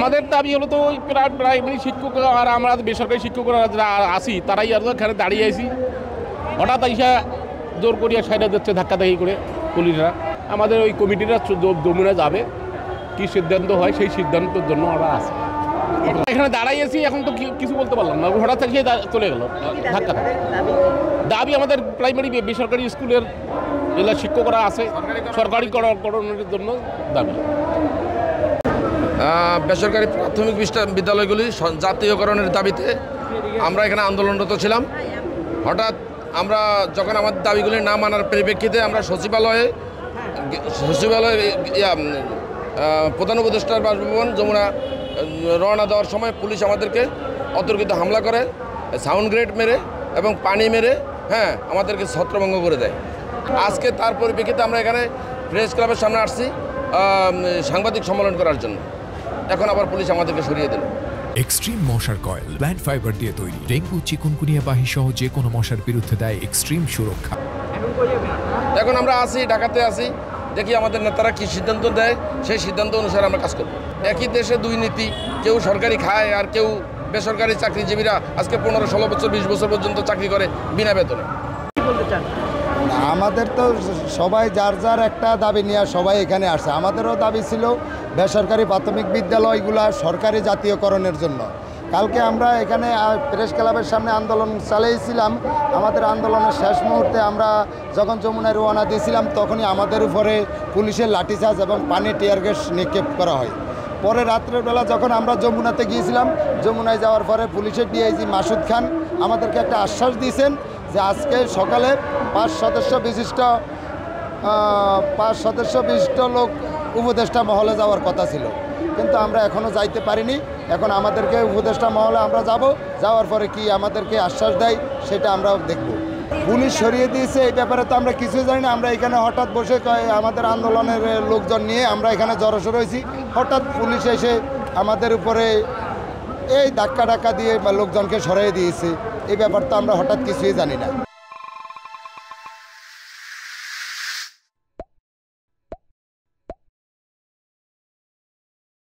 আমাদের দাবি হলো তো ওই প্রাইমারি শিক্ষক আর আমরা বেসরকারি শিক্ষকরা যারা আসি তারাই আর এখানে দাঁড়িয়ে আছি। হঠাৎ আইসা জোর করিয়া সাইডে দিচ্ছে ধাক্কাধাক্কি করে পুলিশরা। আমাদের ওই কমিটিরা যমুনা যাবে, কি সিদ্ধান্ত হয় সেই সিদ্ধান্তের জন্য আমরা আসি। এখানে দাঁড়াইয়েছি, এখন তো কিছু বলতে পারলাম না, হঠাৎ থেকে চলে গেল ধাক্কা। দাবি আমাদের প্রাইমারি বেসরকারি স্কুলের জেলা শিক্ষকরা আছে সরকারিকরণের জন্য দাবি। বেসরকারি প্রাথমিক বিদ্যালয়গুলি জাতীয়করণের দাবিতে আমরা এখানে আন্দোলনরত ছিলাম। হঠাৎ আমরা যখন আমাদের দাবিগুলি না মানার পরিপ্রেক্ষিতে আমরা সচিবালয়ে প্রধান উপদেষ্টার বাসভবন যমুনা রওনা দেওয়ার সময় পুলিশ আমাদেরকে অতর্কিত হামলা করে, সাউন্ড গ্রেড মেরে এবং পানি মেরে আমাদেরকে ছত্রভঙ্গ করে দেয়। আজকে তার পরিপ্রেক্ষিতে আমরা এখানে প্রেস ক্লাবের সামনে আসছি সাংবাদিক সম্মেলন করার জন্য। এখন আবার পুলিশ আমাদেরকে সরিয়ে দিল। এক্সট্রিম মশার কয়েল প্ল্যান্ট ফাইবার দিয়ে তৈরি, ডেঙ্গু চিকুনগুনিয়া বাহি সহ যে কোনো মশার বিরুদ্ধে দেয় এক্সট্রিম সুরক্ষা। এখন আমরা আসি, ঢাকাতে আসি, দেখি আমাদের নেতারা কি সিদ্ধান্ত দেয়, সেই সিদ্ধান্ত অনুসারে আমরা কাজ করব। একই দেশে দুই নীতি, কেউ সরকারি খায় আর কেউ বেসরকারি চাকরিজীবীরা আজকে 15-16 বছর 20 বছর পর্যন্ত চাকরি করে বিনা বেতনে। আমাদের তো সবাই যার যার একটা দাবি নিয়ে সবাই এখানে আসছে। আমাদেরও দাবি ছিল বেসরকারি প্রাথমিক বিদ্যালয়গুলো সরকারি জাতীয়করণের জন্য। কালকে আমরা এখানে প্রেস ক্লাবের সামনে আন্দোলন চালিয়েছিলাম। আমাদের আন্দোলনের শেষ মুহূর্তে আমরা যখন যমুনায় রওনা দিয়েছিলাম তখনই আমাদের উপরে পুলিশের লাঠিচার্জ এবং পানি টিয়ার গ্যাস নিক্ষেপ করা হয়। পরে রাত্রের বেলা যখন আমরা যমুনাতে গিয়েছিলাম, যমুনায় যাওয়ার পরে পুলিশের ডিআইজি মাসুদ খান আমাদেরকে একটা আশ্বাস দিয়েছেন যে আজকে সকালে 5 সদস্য বিশিষ্ট লোক উপদেষ্টা মহলে যাওয়ার কথা ছিল, কিন্তু আমরা এখনও যাইতে পারিনি। এখন আমাদেরকে উপদেষ্টা মহলে আমরা যাওয়ার পরে কি আমাদেরকে আশ্বাস দেয় সেটা আমরা দেখব। পুলিশ সরিয়ে দিয়েছে এই ব্যাপারে তো আমরা কিছুই জানি না। আমরা এখানে হঠাৎ বসে আমাদের আন্দোলনের লোকজন নিয়ে আমরা এখানে জড়সড় হয়েছি, হঠাৎ পুলিশ এসে আমাদের উপরে এই ধাক্কা দিয়ে লোকজনকে সরিয়ে দিয়েছে। এই ব্যাপার তো আমরা হঠাৎ কিছুই জানি না।